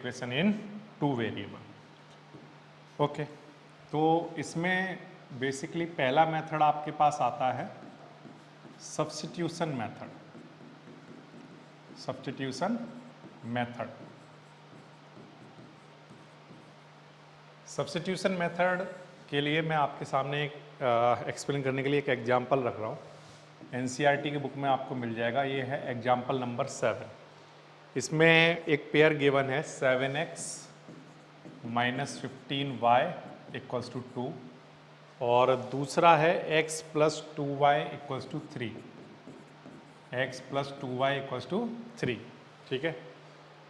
Equation in two variable. Okay, तो इसमें basically पहला मेथड आपके पास आता है substitution method. Substitution method, substitution method के लिए मैं आपके सामने एक एक्सप्लेन करने के लिए एक एग्जांपल रख रहा हूँ। एनसीईआरटी की बुक में आपको मिल जाएगा। ये है एग्जांपल नंबर 7। इसमें एक पेयर गिवन है 7x minus 15y equals to 2 और दूसरा है x plus 2y equals to 3। x plus 2y equals to 3, ठीक है।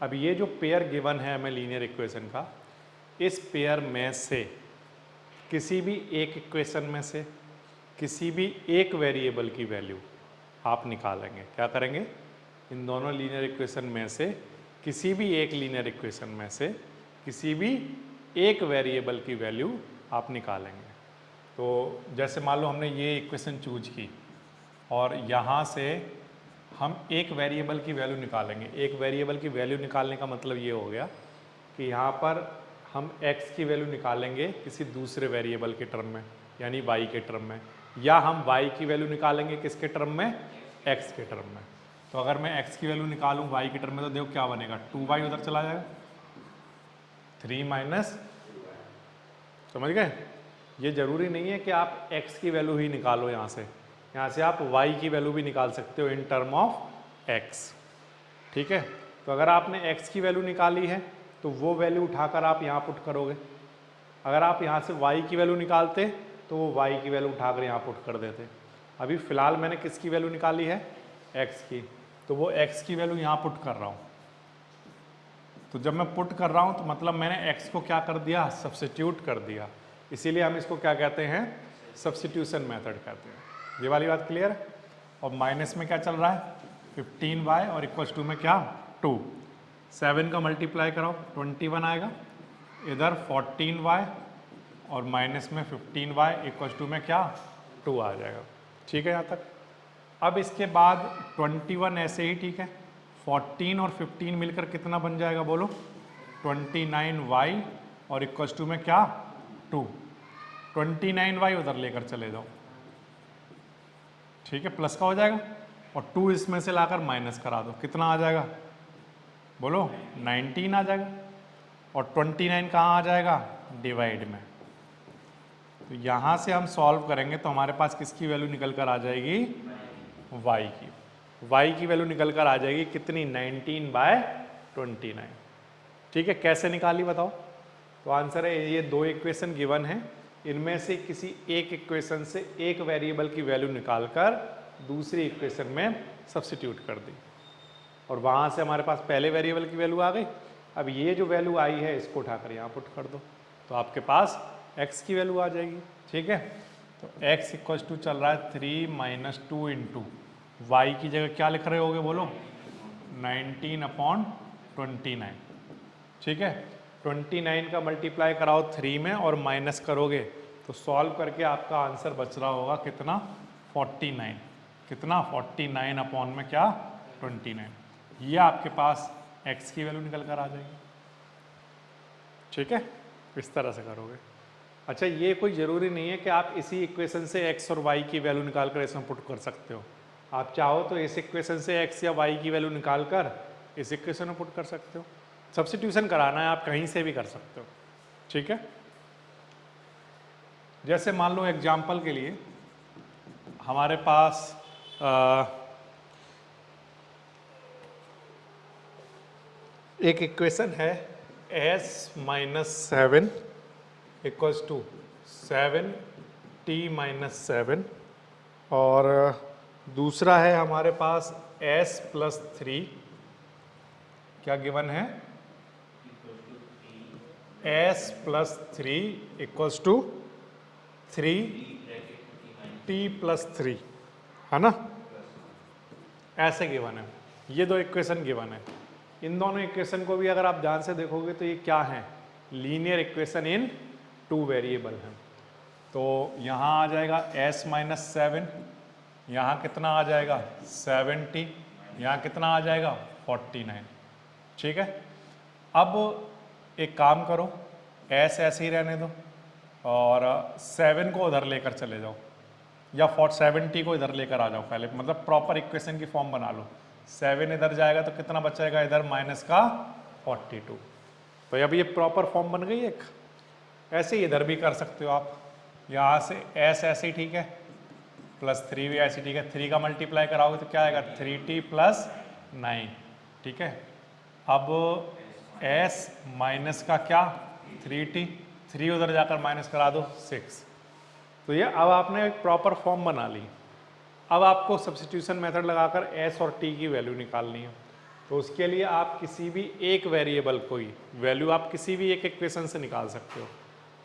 अब ये जो पेयर गिवन है हमें लीनियर इक्वेशन का, इस पेयर में से किसी भी एक इक्वेशन में से किसी भी एक वेरिएबल की वैल्यू आप निकालेंगे। क्या करेंगे? इन दोनों लीनियर इक्वेशन में से किसी भी एक लीनियर इक्वेशन में से किसी भी एक वेरिएबल की वैल्यू आप निकालेंगे। तो जैसे मान लो हमने ये इक्वेशन चूज की और यहाँ से हम एक वेरिएबल की वैल्यू निकालेंगे। एक वेरिएबल की वैल्यू निकालने का मतलब ये हो गया कि यहाँ पर हम x की वैल्यू निकालेंगे किसी दूसरे वेरिएबल के टर्म में, यानी y के टर्म में, या हम y की वैल्यू निकालेंगे किसके टर्म में? x के टर्म में। तो अगर मैं x की वैल्यू निकालूं y के टर्म में तो देखो क्या बनेगा, 2y उधर चला जाएगा, 3 माइनस, समझ गए? ये जरूरी नहीं है कि आप x की वैल्यू ही निकालो यहाँ से आप y की वैल्यू भी निकाल सकते हो इन टर्म ऑफ x, ठीक है। तो अगर आपने x की वैल्यू निकाली है तो वो वैल्यू उठाकर आप यहाँ पुट करोगे। अगर आप यहाँ से y की वैल्यू निकालते तो वो y की वैल्यू उठाकर यहाँ पुट कर देते। अभी फ़िलहाल मैंने किसकी वैल्यू निकाली है? x की, तो वो x की वैल्यू यहाँ पुट कर रहा हूँ। तो जब मैं पुट कर रहा हूँ तो मतलब मैंने x को क्या कर दिया? सब्स्टिट्यूट कर दिया। इसीलिए हम इसको क्या कहते हैं? सब्स्टिट्यूशन मेथड कहते हैं। ये वाली बात क्लियर है? और माइनस में क्या चल रहा है? 15y और इक्वल्स टू में क्या? 2। 7 का मल्टीप्लाई कराओ 21 आएगा, इधर 14y और माइनस में 15y इक्वल्स टू में क्या? 2 आ जाएगा, ठीक है यहाँ तक। अब इसके बाद 21 ऐसे ही ठीक है, 14 और 15 मिलकर कितना बन जाएगा बोलो? 29y और इक्वल्स टू में क्या? 2। 29y उधर लेकर चले जाओ, ठीक है, प्लस का हो जाएगा, और 2 इसमें से लाकर माइनस करा दो, कितना आ जाएगा बोलो? 19 आ जाएगा। और 29 कहाँ आ जाएगा? डिवाइड में। तो यहाँ से हम सॉल्व करेंगे तो हमारे पास किसकी वैल्यू निकल कर आ जाएगी? y की। y की वैल्यू निकल कर आ जाएगी कितनी? 19/29, ठीक है। कैसे निकाली बताओ? तो आंसर है ये दो इक्वेशन गिवन है, इनमें से किसी एक इक्वेशन से एक वेरिएबल की वैल्यू निकालकर दूसरी इक्वेशन में सब्स्टिट्यूट कर दी और वहाँ से हमारे पास पहले वेरिएबल की वैल्यू आ गई। अब ये जो वैल्यू आई है इसको उठाकर यहाँ पुट कर दो तो आपके पास x की वैल्यू आ जाएगी, ठीक है। तो x इक्वल्स टू चल रहा है 3 माइनस 2 इंटू वाई की जगह क्या लिख रहे होगे बोलो? 19/29, ठीक है। 29 का मल्टीप्लाई कराओ 3 में और माइनस करोगे तो सॉल्व करके आपका आंसर बच रहा होगा कितना? 49। कितना? 49 अपॉन में क्या? 29। ये आपके पास x की वैल्यू निकल कर आ जाएगी, ठीक है। इस तरह से करोगे। अच्छा, ये कोई ज़रूरी नहीं है कि आप इसी इक्वेशन से x और y की वैल्यू निकाल कर इसमें पुट कर सकते हो। आप चाहो तो इस इक्वेशन से x या y की वैल्यू निकाल कर इस इक्वेशन में पुट कर सकते हो। सब्स्टिट्यूशन कराना है आप कहीं से भी कर सकते हो, ठीक है। जैसे मान लो एग्जाम्पल के लिए हमारे पास एक इक्वेशन है s minus 7 equals to 7t minus 7 और दूसरा है हमारे पास s प्लस 3, क्या गिवन है? s plus 3 equals to 3t plus 3, है ना? ऐसे गिवन है। ये दो इक्वेशन गिवन है। इन दोनों इक्वेशन को भी अगर आप ध्यान से देखोगे तो ये क्या है? Linear equation in two variable है। तो यहाँ आ जाएगा s माइनस 7, यहाँ कितना आ जाएगा? 7t, यहाँ कितना आ जाएगा? 49, ठीक है। अब एक काम करो, एस ऐसे ही रहने दो और 7 को उधर लेकर चले जाओ, या 70 को इधर लेकर आ जाओ पहले, मतलब प्रॉपर इक्वेशन की फॉर्म बना लो। 7 इधर जाएगा तो कितना बचेगा इधर, माइनस का 42। तो अब ये प्रॉपर फॉर्म बन गई एक। ऐसे ही इधर भी कर सकते हो आप, यहाँ से एस ऐसे ही ठीक है, प्लस 3 भी ऐसे ठीक है, 3 का मल्टीप्लाई कराओगे तो क्या आएगा 3t प्लस 9, ठीक है। अब s माइनस का क्या 3t, 3 उधर जाकर माइनस करा दो 6। तो ये अब आपने एक प्रॉपर फॉर्म बना ली। अब आपको सब्स्टिट्यूशन मेथड लगाकर s और t की वैल्यू निकालनी है। तो उसके लिए आप किसी भी एक वेरिएबल कोई वैल्यू आप किसी भी एक इक्वेशन से निकाल सकते हो।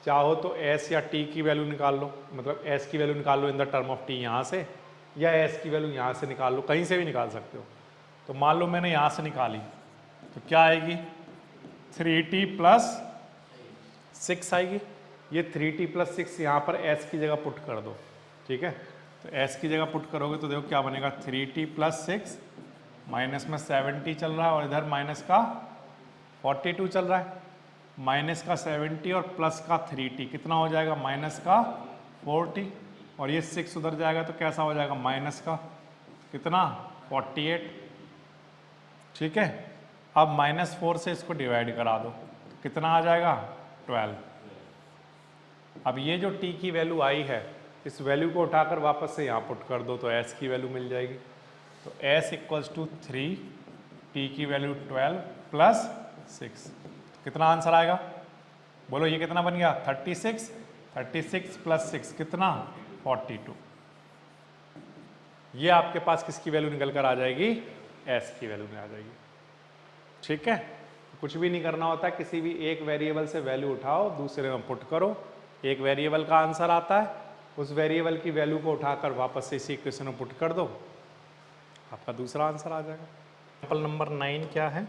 चाहो तो s या t की वैल्यू निकाल लो, मतलब s की वैल्यू निकाल लो in the term of t यहाँ से, या s की वैल्यू यहाँ से निकाल लो, कहीं से भी निकाल सकते हो। तो मान लो मैंने यहाँ से निकाली तो क्या आएगी 3t प्लस 6 आएगी। ये 3t प्लस 6 यहाँ पर s की जगह पुट कर दो, ठीक है। तो s की जगह पुट करोगे तो देखो क्या बनेगा 3t प्लस 6, माइनस में 7t चल रहा है और इधर माइनस का 42 चल रहा है। माइनस का 70 और प्लस का 3t कितना हो जाएगा, माइनस का 4t, और ये 6 उधर जाएगा तो कैसा हो जाएगा माइनस का कितना 48, ठीक है। अब -4 से इसको डिवाइड करा दो तो कितना आ जाएगा 12। अब ये जो t की वैल्यू आई है, इस वैल्यू को उठाकर वापस से यहाँ पुट कर दो तो s की वैल्यू मिल जाएगी। तो s इक्वल्स टू 3, t की वैल्यू 12 प्लस 6, कितना आंसर आएगा बोलो, ये कितना बन गया 36, 36 प्लस 6 कितना 42। ये आपके पास किसकी वैल्यू निकल कर आ जाएगी, s की वैल्यू में आ जाएगी, ठीक है। कुछ भी नहीं करना होता, किसी भी एक वेरिएबल से वैल्यू उठाओ दूसरे में पुट करो, एक वेरिएबल का आंसर आता है, उस वेरिएबल की वैल्यू को उठाकर वापस से इसी इक्वेशन में पुट कर दो, आपका दूसरा आंसर आ जाएगा। एग्जाम्पल नंबर 9 क्या है,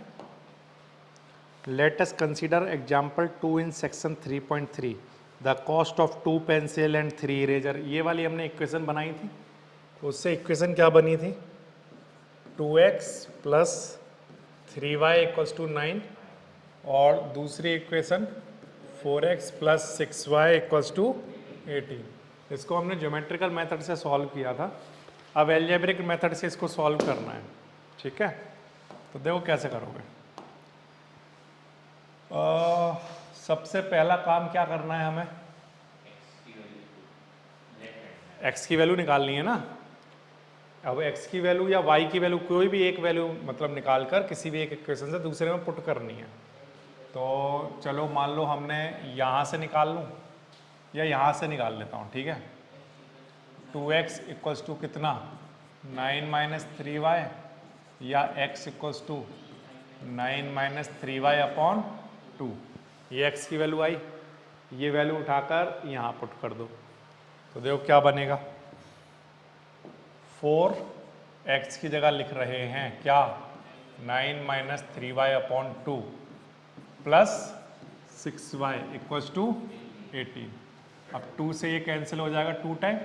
let us consider example 2 in section 3.3 the cost of 2 pencil and 3 eraser. ये वाली हमने इक्वेशन बनाई थी, तो उससे इक्वेशन क्या बनी थी 2x plus 3y equals to 9, और दूसरी equation 4x plus 6y equals to 18। इसको हमने ज्योमेट्रिकल मेथड से सॉल्व किया था, अब एल्जेब्रिक मेथड से इसको सॉल्व करना है, ठीक है। तो देखो कैसे करोगे। सबसे पहला काम क्या करना है, हमें x की वैल्यू निकालनी है ना। अब x की वैल्यू या y की वैल्यू, कोई भी एक वैल्यू मतलब निकाल कर किसी भी एक इक्वेशन से दूसरे में पुट करनी है। तो चलो मान लो हमने यहाँ से निकाल लूँ या यहाँ से निकाल लेता हूँ, ठीक है। 2x इक्वल्स टू कितना 9 माइनस 3y, या x equals to 9 minus 3y upon 2, ये x की वैल्यू आई, ये वैल्यू उठाकर यहाँ पुट कर दो तो देखो क्या बनेगा 4x की जगह लिख रहे हैं क्या 9 minus 3y upon 2 plus 6y equals to 18। अब 2 से ये कैंसिल हो जाएगा 2 टाइम,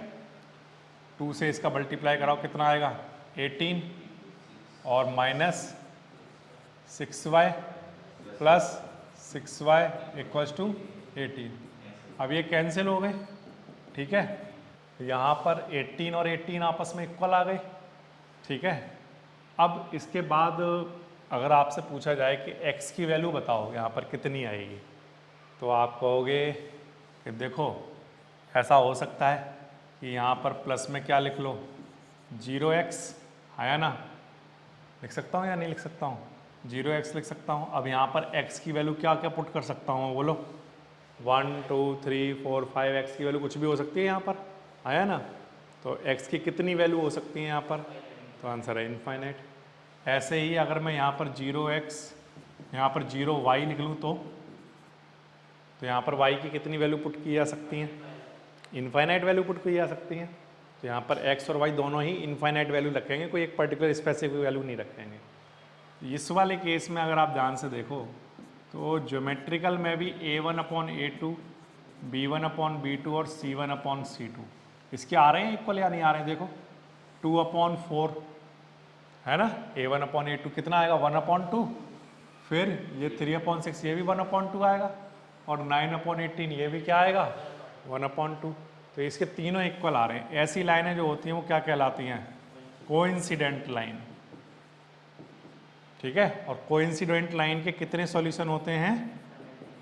2 से इसका मल्टीप्लाई कराओ कितना आएगा 18, और minus 6y plus 6y equals to 18। अब ये कैंसिल हो गए, ठीक है। यहाँ पर 18 और 18 आपस में इक्वल आ गए, ठीक है। अब इसके बाद अगर आपसे पूछा जाए कि x की वैल्यू बताओ यहाँ पर कितनी आएगी, तो आप कहोगे कि देखो ऐसा हो सकता है कि यहाँ पर प्लस में क्या लिख लो 0x, है ना, लिख सकता हूँ या नहीं लिख सकता हूँ, 0x लिख सकता हूँ। अब यहाँ पर x की वैल्यू क्या क्या पुट कर सकता हूँ बोलो, 1 2 3 4 5, x की वैल्यू कुछ भी हो सकती है यहाँ पर, आया ना। तो x की कितनी वैल्यू हो सकती है यहाँ पर, तो आंसर है इनफाइनाइट। ऐसे ही अगर मैं यहाँ पर 0x यहाँ पर 0y लिख लूँ तो यहाँ पर y की कितनी वैल्यू पुट की जा सकती हैं, इनफाइनाइट वैल्यू पुट की जा सकती हैं। तो यहाँ पर x और y दोनों ही इनफाइनाइट वैल्यू रखेंगे, कोई एक पर्टिकुलर स्पेसिफिक वैल्यू नहीं रखेंगे। इस वाले केस में अगर आप ध्यान से देखो तो ज्योमेट्रिकल में भी a1 upon a2, b1 upon b2 और c1 अपॉन c2 इसके आ रहे हैं इक्वल या नहीं आ रहे हैं, देखो 2 अपॉन 4 है ना, a1 अपॉन a2 कितना आएगा 1 अपॉन 2, फिर ये 3/6 ये भी 1/2 आएगा, और 9/18 ये भी क्या आएगा 1/2। तो इसके तीनों इक्वल आ रहे हैं। ऐसी लाइनें जो होती हैं वो क्या कहलाती हैं, कोइंसिडेंट लाइन। ठीक है, और कोइंसिडेंट लाइन के कितने सॉल्यूशन होते हैं,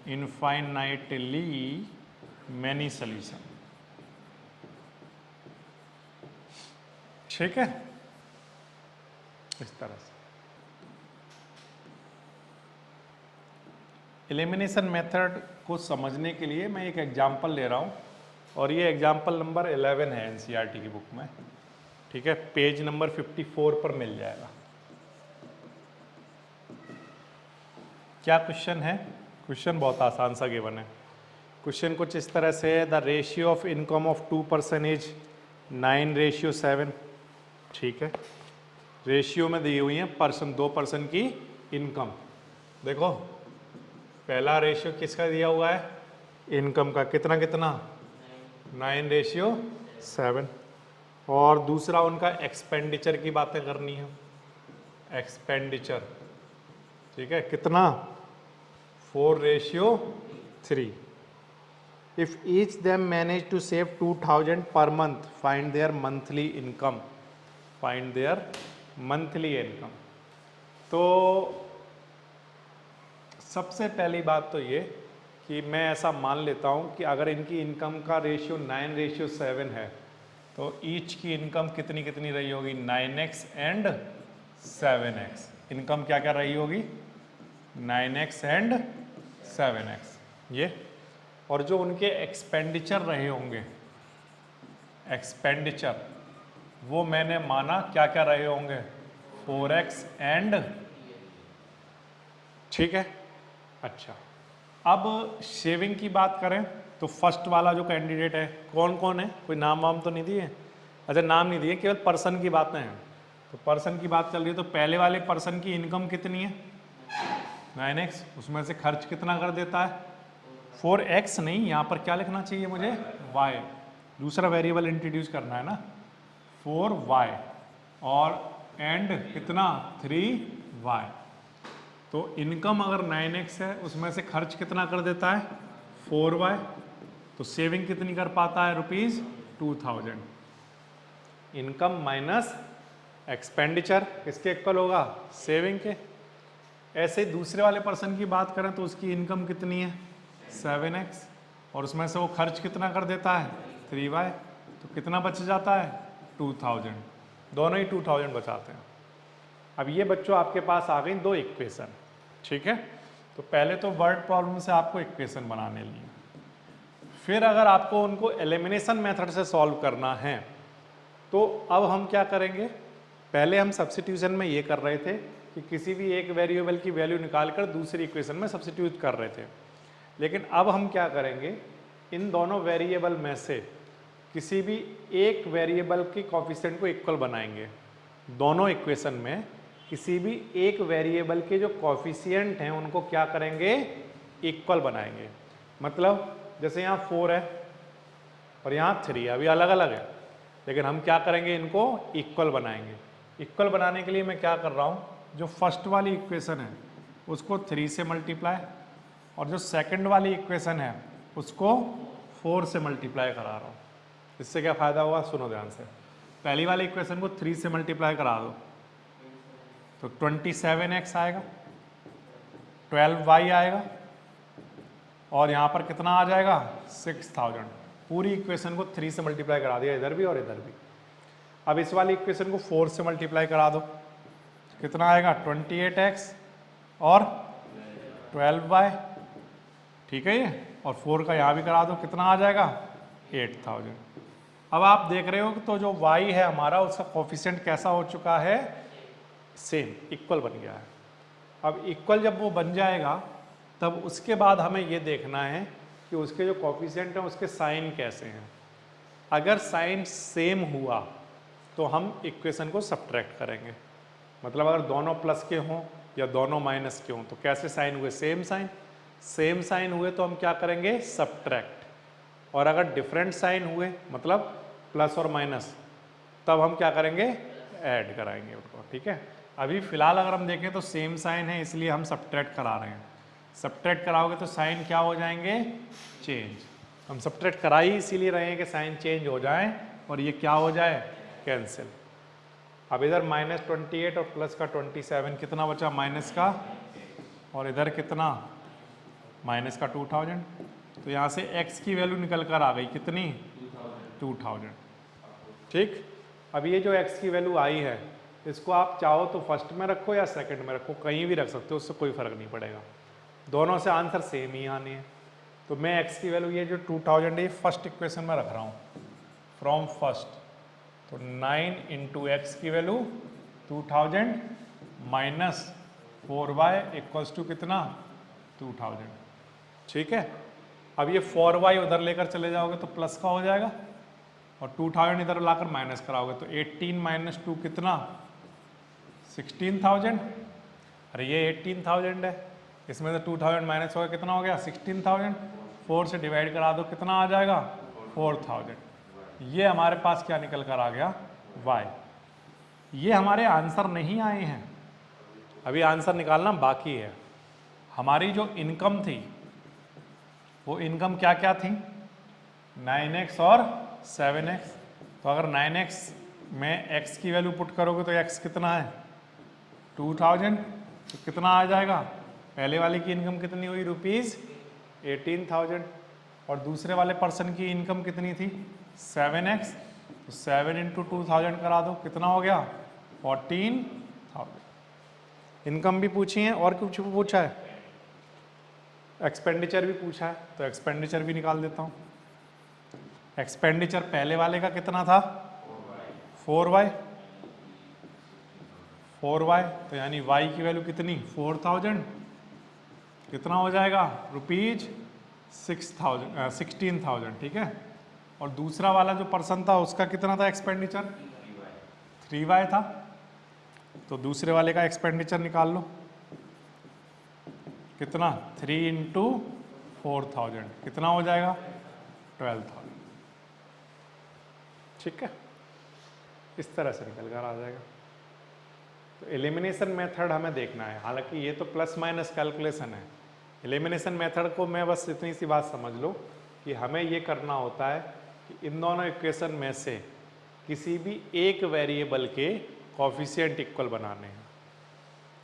इनफाइनाइटली मैनी सॉल्यूशन। ठीक है, इस तरह से एलिमिनेशन मेथड को समझने के लिए मैं एक एग्जांपल ले रहा हूं, और ये एग्जांपल नंबर 11 है एनसीईआरटी की बुक में। ठीक है, पेज नंबर 54 पर मिल जाएगा। क्या क्वेश्चन है, क्वेश्चन बहुत आसान सा गिवन है। क्वेश्चन कुछ इस तरह से है, the ratio of income of 2 person is 9:7। ठीक है, रेशियो में दी हुई है पर्सन, 2 पर्सन की इनकम। देखो पहला रेशियो किसका दिया हुआ है, इनकम का, कितना कितना 9:7, और दूसरा उनका एक्सपेंडिचर की बातें करनी है, एक्सपेंडिचर। ठीक है, कितना 4:3। If each them manage to save 2000 per month, find their monthly income, find their monthly income. तो सबसे पहली बात तो ये कि मैं ऐसा मान लेता हूँ कि अगर इनकी इनकम का रेशियो 9:7 है, तो ईच की इनकम कितनी कितनी रही होगी, 9x एंड 7x। इनकम क्या क्या रही होगी, 9x एंड 7x ये। और जो उनके एक्सपेंडिचर रहे होंगे, एक्सपेंडिचर, वो मैंने माना क्या क्या रहे होंगे, 4x एंड, ठीक है। अच्छा, अब शेविंग की बात करें तो फर्स्ट वाला जो कैंडिडेट है कौन कौन है, कोई नाम वाम तो नहीं दिए, अच्छा नाम नहीं दिए, केवल पर्सन की बातें हैं। तो पर्सन की बात चल रही है, तो पहले वाले पर्सन की इनकम कितनी है 9x, उसमें से खर्च कितना कर देता है 4x, नहीं यहाँ पर क्या लिखना चाहिए मुझे y, दूसरा वेरिएबल इंट्रोड्यूस करना है ना, 4y, और एंड कितना 3y। तो इनकम अगर 9x है, उसमें से खर्च कितना कर देता है 4y, तो सेविंग कितनी कर पाता है ₹2000। इनकम माइनस एक्सपेंडिचर किसके इक्वल होगा, सेविंग के। ऐसे दूसरे वाले पर्सन की बात करें तो उसकी इनकम कितनी है 7x, और उसमें से वो खर्च कितना कर देता है 3y, तो कितना बच जाता है 2000, दोनों ही 2000 बचाते हैं। अब ये बच्चों आपके पास आ गई दो इक्वेशन, ठीक है। तो पहले तो वर्ड प्रॉब्लम से आपको इक्वेशन बनाने लिए, फिर अगर आपको उनको एलिमिनेशन मेथड से सॉल्व करना है, तो अब हम क्या करेंगे, पहले हम सब्स्टिट्यूशन में ये कर रहे थे कि किसी भी एक वेरिएबल की वैल्यू निकालकर दूसरी इक्वेशन में सब्स्टिट्यूट कर रहे थे, लेकिन अब हम क्या करेंगे, इन दोनों वेरिएबल में से किसी भी एक वेरिएबल के कोफिशिएंट को इक्वल बनाएंगे। दोनों इक्वेशन में किसी भी एक वेरिएबल के जो कोफिशिएंट हैं उनको क्या करेंगे, इक्वल बनाएंगे। मतलब जैसे यहाँ 4 है और यहाँ 3 है, अभी अलग अलग है, लेकिन हम क्या करेंगे, इनको इक्वल बनाएंगे। इक्वल बनाने के लिए मैं क्या कर रहा हूँ, जो फर्स्ट वाली इक्वेशन है उसको 3 से मल्टीप्लाई, और जो सेकंड वाली इक्वेशन है उसको 4 से मल्टीप्लाई करा रहा हूँ। इससे क्या फ़ायदा होगा, सुनो ध्यान से। पहली वाली इक्वेशन को 3 से मल्टीप्लाई करा दो तो 27x आएगा, 12y आएगा, और यहाँ पर कितना आ जाएगा 6000। पूरी इक्वेशन को 3 से मल्टीप्लाई करा दिया, इधर भी और इधर भी। अब इस वाली इक्वेशन को 4 से मल्टीप्लाई करा दो, कितना आएगा 28x और 12y, ठीक है ये, और 4 का यहाँ भी करा दो, कितना आ जाएगा 8000। अब आप देख रहे हो कि तो जो y है हमारा, उसका कोफिशिएंट कैसा हो चुका है, सेम, इक्वल बन गया है। अब इक्वल जब वो बन जाएगा, तब उसके बाद हमें ये देखना है कि उसके जो कोफिशिएंट हैं उसके साइन कैसे हैं। अगर साइन सेम हुआ तो हम इक्वेशन को सब्ट्रैक्ट करेंगे। मतलब अगर दोनों प्लस के हों या दोनों माइनस के हों तो कैसे साइन हुए, सेम साइन। सेम साइन हुए तो हम क्या करेंगे, सब्ट्रैक्ट। और अगर डिफरेंट साइन हुए, मतलब प्लस और माइनस, तब हम क्या करेंगे, ऐड कराएंगे उनको, ठीक है। अभी फिलहाल अगर हम देखें तो सेम साइन है, इसलिए हम सब्ट्रैक्ट करा रहे हैं। सब्ट्रैक्ट कराओगे तो साइन क्या हो जाएंगे, चेंज। हम सब्ट्रैक्ट करा ही इसीलिए रहे हैं कि साइन चेंज हो जाए और ये क्या हो जाए, कैंसिल। अब इधर -28 और प्लस का 27 कितना बचा, माइनस का, और इधर कितना, माइनस का 2000। तो यहाँ से x की वैल्यू निकल कर आ गई कितनी, 2000। ठीक, अब ये जो x की वैल्यू आई है इसको आप चाहो तो फर्स्ट में रखो या सेकंड में रखो, कहीं भी रख सकते हो, उससे कोई फर्क नहीं पड़ेगा, दोनों से आंसर सेम ही आने हैं। तो मैं x की वैल्यू ये जो 2000 है फर्स्ट इक्वेशन में रख रहा हूँ, फ्रॉम फर्स्ट। तो 9 इंटू एक्स की value 2000 minus 4y equals to कितना, 2000। ठीक है, अब ये 4y उधर लेकर चले जाओगे तो प्लस का हो जाएगा, और 2000 इधर लाकर माइनस कराओगे तो 18 माइनस 2 कितना, 16000। अरे ये 18000 है, इसमें से 2000 माइनस हो गया, कितना हो गया, 16000। 4 से डिवाइड करा दो, कितना आ जाएगा, 4000। ये हमारे पास क्या निकल कर आ गया, y। ये हमारे आंसर नहीं आए हैं, अभी आंसर निकालना बाकी है। हमारी जो इनकम थी वो इनकम क्या क्या थी, 9x और 7x। तो अगर 9x में x की वैल्यू पुट करोगे तो x कितना है, 2000। तो कितना आ जाएगा, पहले वाले की इनकम कितनी हुई, ₹18,000, और दूसरे वाले पर्सन की इनकम कितनी थी, 7x। तो 7 इंटू 2000 करा दो, कितना हो गया, 14,000। इनकम भी पूछी है और कुछ पूछा है, एक्सपेंडिचर भी पूछा है, तो एक्सपेंडिचर भी निकाल देता हूँ। एक्सपेंडिचर पहले वाले का कितना था, 4y। तो यानी y की वैल्यू कितनी, 4000। कितना हो जाएगा, ₹16,000। ठीक है, और दूसरा वाला जो पर्सन था उसका कितना था एक्सपेंडिचर, 3y था। तो दूसरे वाले का एक्सपेंडिचर निकाल लो, कितना, 3 इंटू 4000, कितना हो जाएगा, 12,000। ठीक है, इस तरह से निकल कर आ जाएगा। तो एलिमिनेशन मेथड हमें देखना है, हालांकि ये तो प्लस माइनस कैलकुलेशन है। एलिमिनेशन मेथड को मैं बस इतनी सी बात समझ लो कि हमें ये करना होता है कि इन दोनों इक्वेशन में से किसी भी एक वेरिएबल के कॉफिशिएंट इक्वल बनाने हैं।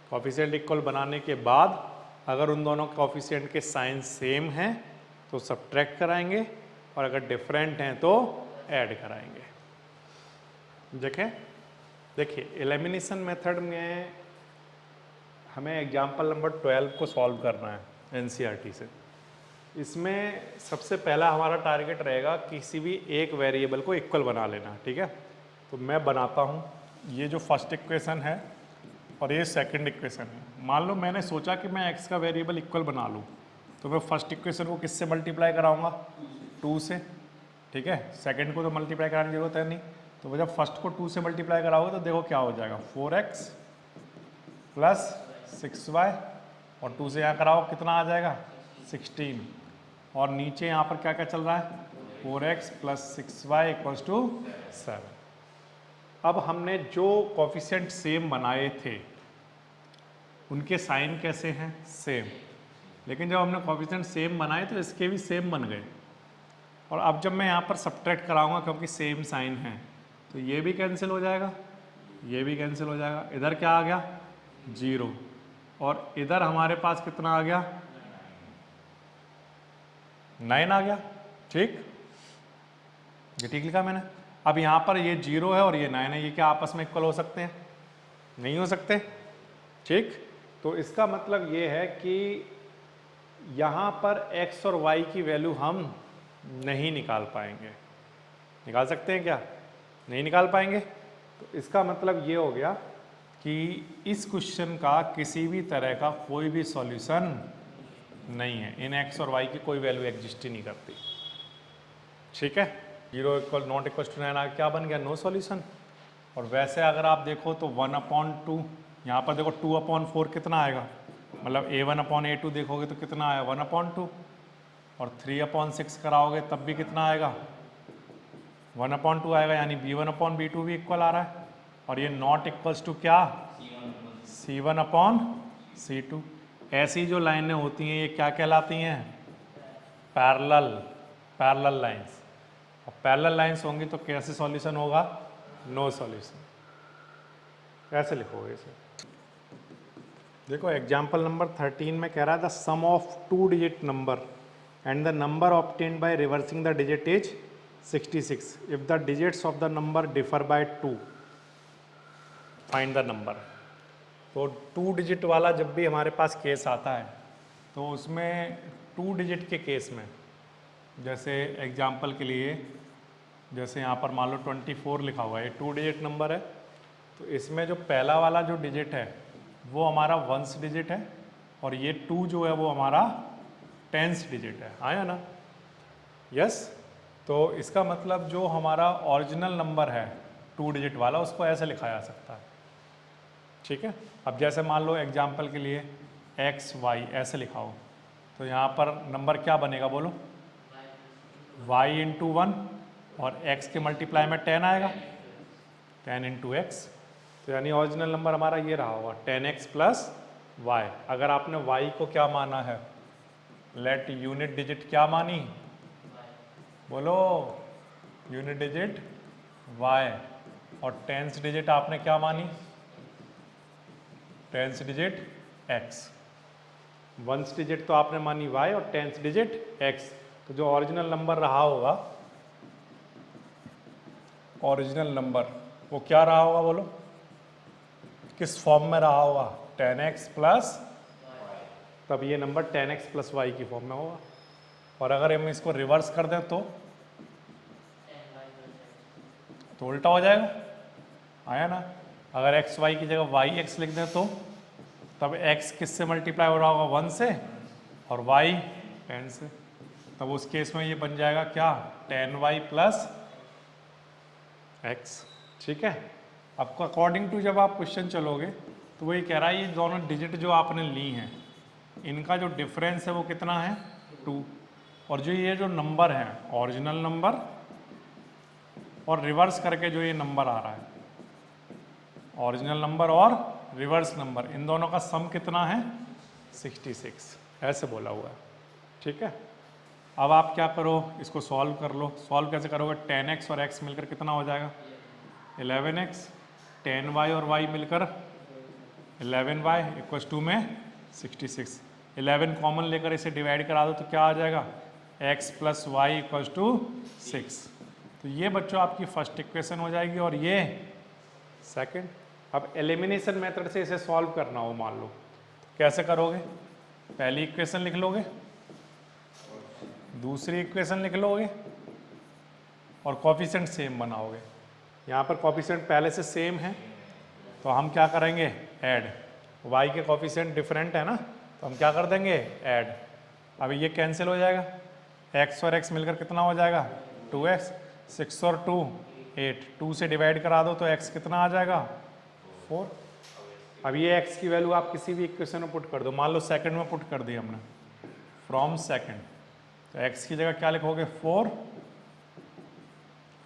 कॉफिशिएंट इक्वल बनाने के बाद अगर उन दोनों कॉफिशिएंट के साइन सेम हैं तो सब्ट्रैक्ट कराएंगे, और अगर डिफरेंट हैं तो ऐड कराएंगे। देखिए एलिमिनेशन मेथड में हमें एग्जाम्पल नंबर 12 को सॉल्व करना है एनसीईआरटी से। इसमें सबसे पहला हमारा टारगेट रहेगा किसी भी एक वेरिएबल को इक्वल बना लेना। ठीक है, तो मैं बनाता हूँ, ये जो फर्स्ट इक्वेशन है और ये सेकंड इक्वेशन है। मान लो मैंने सोचा कि मैं x का वेरिएबल इक्वल बना लूँ, तो मैं फर्स्ट इक्वेशन को किससे मल्टीप्लाई कराऊंगा, 2 से। ठीक है, सेकंड को तो मल्टीप्लाई कराने की जरूरत है नहीं, तो जब फर्स्ट को 2 से मल्टीप्लाई कराओगे तो देखो क्या हो जाएगा, 4x प्लस 6y, और 2 से यहाँ कराओ कितना आ जाएगा, 16, और नीचे यहाँ पर क्या क्या चल रहा है, 4x plus 6y equals to 7। अब हमने जो कोफिशिएंट सेम बनाए थे उनके साइन कैसे हैं, सेम। लेकिन जब हमने कोफिशिएंट सेम बनाए तो इसके भी सेम बन गए, और अब जब मैं यहाँ पर सब्ट्रैक्ट कराऊंगा क्योंकि सेम साइन है तो ये भी कैंसिल हो जाएगा, ये भी कैंसिल हो जाएगा। इधर क्या आ गया, 0, और इधर हमारे पास कितना आ गया, 9 आ गया। ठीक, ये ठीक लिखा मैंने। अब यहाँ पर ये 0 है और ये 9 है, ये क्या आपस में इक्वल हो सकते हैं, नहीं हो सकते। ठीक, तो इसका मतलब ये है कि यहाँ पर x और y की वैल्यू हम नहीं निकाल पाएंगे। निकाल सकते हैं क्या, नहीं निकाल पाएंगे। तो इसका मतलब ये हो गया कि इस क्वेश्चन का किसी भी तरह का कोई भी सॉल्यूशन नहीं है, इन x और y की कोई वैल्यू एग्जिस्ट ही नहीं करती। ठीक है, 0 इक्वल नॉट इक्वल टू 9 क्या बन गया, नो सॉल्यूशन। और वैसे अगर आप देखो तो 1/2, यहाँ पर देखो 2/4 कितना आएगा, मतलब a1/a2 देखोगे तो कितना आया, 1/2, और 3/6 कराओगे तब भी कितना आएगा, 1/2 आएगा, यानी b1/b2 भी इक्वल आ रहा है। और ये नॉट इक्वल्स टू क्या, C1 अपॉन C2। ऐसी जो लाइनें होती हैं ये क्या कहलाती हैं? Parallel lines. और पैरेलल लाइंस होंगी तो कैसे सॉल्यूशन होगा? No solution. कैसे लिखोगे इसे? देखो एग्जाम्पल नंबर 13 में कह रहा है the sum of 2 digit number and the number obtained by reversing the digit is 66 if the digits of the number differ by 2 find the number. तो 2 डिजिट वाला जब भी हमारे पास केस आता है तो उसमें 2 डिजिट के केस में, जैसे एग्जाम्पल के लिए जैसे यहाँ पर मान लो 24 लिखा हुआ है, 2 डिजिट नंबर है, तो इसमें जो पहला वाला जो डिजिट है वो हमारा 1st डिजिट है और ये 2 जो है वो हमारा 10th डिजिट है। आया ना? यस। तो इसका मतलब जो हमारा ओरिजिनल नंबर है 2 डिजिट वाला उसको ऐसे लिखा जा सकता है। ठीक है। अब जैसे मान लो एग्जाम्पल के लिए XY ऐसे लिखा हो तो यहाँ पर नंबर क्या बनेगा बोलो? y इंटू 1 और x के मल्टीप्लाई में 10 आएगा, 10 इंटू एक्स। तो यानी ओरिजिनल नंबर हमारा ये रहा होगा 10x प्लस y। अगर आपने y को क्या माना है? लेट यूनिट डिजिट क्या मानी? बोलो यूनिट डिजिट y। और 10th डिजिट आपने क्या मानी? 10th digit x। 1st digit तो आपने मानी y और 10th डिजिट x। तो जो ओरिजिनल नंबर रहा होगा, ओरिजिनल नंबर वो क्या रहा होगा बोलो? किस फॉर्म में रहा होगा? 10x प्लस, तब ये नंबर 10x प्लस y की फॉर्म में होगा। और अगर हम इसको रिवर्स कर दें तो उल्टा हो जाएगा। आया ना? अगर x y की जगह y x लिख दें तो तब x किससे मल्टीप्लाई हो रहा होगा? 1 से, और y 10 से। तब उस केस में ये बन जाएगा क्या? 10y plus x। ठीक है। आपको अकॉर्डिंग टू जब आप क्वेश्चन चलोगे तो वही कह रहा है ये दोनों डिजिट जो आपने ली हैं इनका जो डिफरेंस है वो कितना है? 2। और जो ये जो नंबर है ओरिजिनल नंबर और रिवर्स करके जो ये नंबर आ रहा है, ओरिजिनल नंबर और रिवर्स नंबर, इन दोनों का सम कितना है? 66। ऐसे बोला हुआ है। ठीक है। अब आप क्या करो, इसको सॉल्व कर लो। सॉल्व कैसे करोगे? 10x और x मिलकर कितना हो जाएगा? 11x। 10y और y मिलकर 11y इक्वल्स टू में 66। 11 कॉमन लेकर इसे डिवाइड करा दो तो क्या आ जाएगा? x plus y equals to 6। तो ये बच्चों आपकी फर्स्ट इक्वेशन हो जाएगी और ये सेकंड। अब एलिमिनेशन मेथड से इसे सॉल्व करना हो मान लो, तो कैसे करोगे? पहली इक्वेशन लिख लोगे, दूसरी इक्वेशन लिख लोगे और कोफिशिएंट सेम बनाओगे। यहाँ पर कोफिशिएंट पहले से सेम है तो हम क्या करेंगे? ऐड। y के कोफिशिएंट डिफरेंट है ना, तो हम क्या कर देंगे? ऐड। अब ये कैंसिल हो जाएगा, x और x मिलकर कितना हो जाएगा? 2x। 6 और 2 8। 2 से डिवाइड करा दो तो x कितना आ जाएगा? 4। अब ये x की वैल्यू आप किसी भी इक्वेशन में पुट कर दो। मान लो सेकंड में पुट कर दी हमने, फ्रॉम सेकंड, तो x की जगह क्या लिखोगे? 4।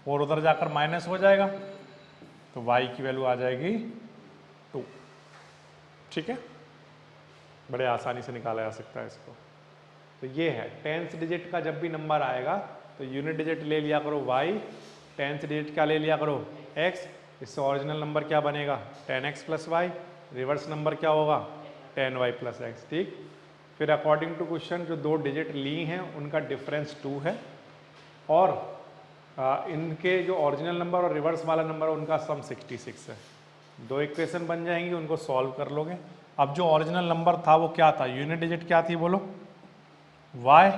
4 उधर जाकर माइनस हो जाएगा तो y की वैल्यू आ जाएगी 2। ठीक है। बड़े आसानी से निकाला जा सकता है इसको। तो ये है 10th डिजिट का जब भी नंबर आएगा तो यूनिट डिजिट ले लिया करो y, 10th डिजिट क्या ले लिया करो? x। इससे ओरिजिनल नंबर क्या बनेगा? 10x plus Y. Reverse number क्या होगा? 10y plus x. ठीक। फिर अकॉर्डिंग टू क्वेश्चन जो 2 डिजिट ली हैं उनका डिफरेंस 2 है और इनके जो ओरिजिनल नंबर और रिवर्स वाला नंबर उनका सम 66 है। 2 इक्वेशन बन जाएंगी, उनको सॉल्व कर लोगे। अब जो ओरिजिनल नंबर था वो क्या था? यूनिट डिजिट क्या थी बोलो? y।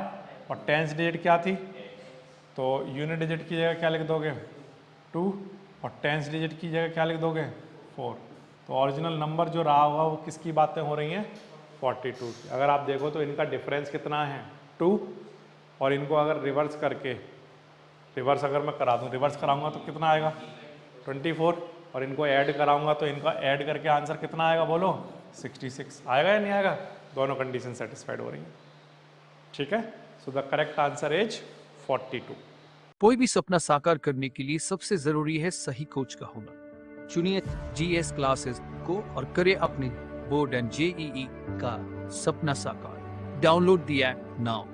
और 10th डिजिट क्या थी? तो यूनिट डिजिट की जगह क्या लिख दोगे? 2। और 10th डिजिट की जगह क्या लिख दोगे? 4। तो ओरिजिनल नंबर जो रहा होगा वो किसकी बातें हो रही हैं? 42 की। अगर आप देखो तो इनका डिफरेंस कितना है? 2। और इनको अगर रिवर्स करके, रिवर्स अगर मैं करा दूँ, रिवर्स कराऊंगा तो कितना आएगा? 24। और इनको ऐड कराऊंगा तो इनका ऐड करके आंसर कितना आएगा बोलो? 66। आएगा या नहीं आएगा? दोनों कंडीशन सेटिस्फाइड हो रही हैं। ठीक है। So the correct answer is 42। कोई भी सपना साकार करने के लिए सबसे जरूरी है सही कोच का होना। चुनिए GS क्लासेस को और करें अपने बोर्ड एंड JEE का सपना साकार। Download the app now.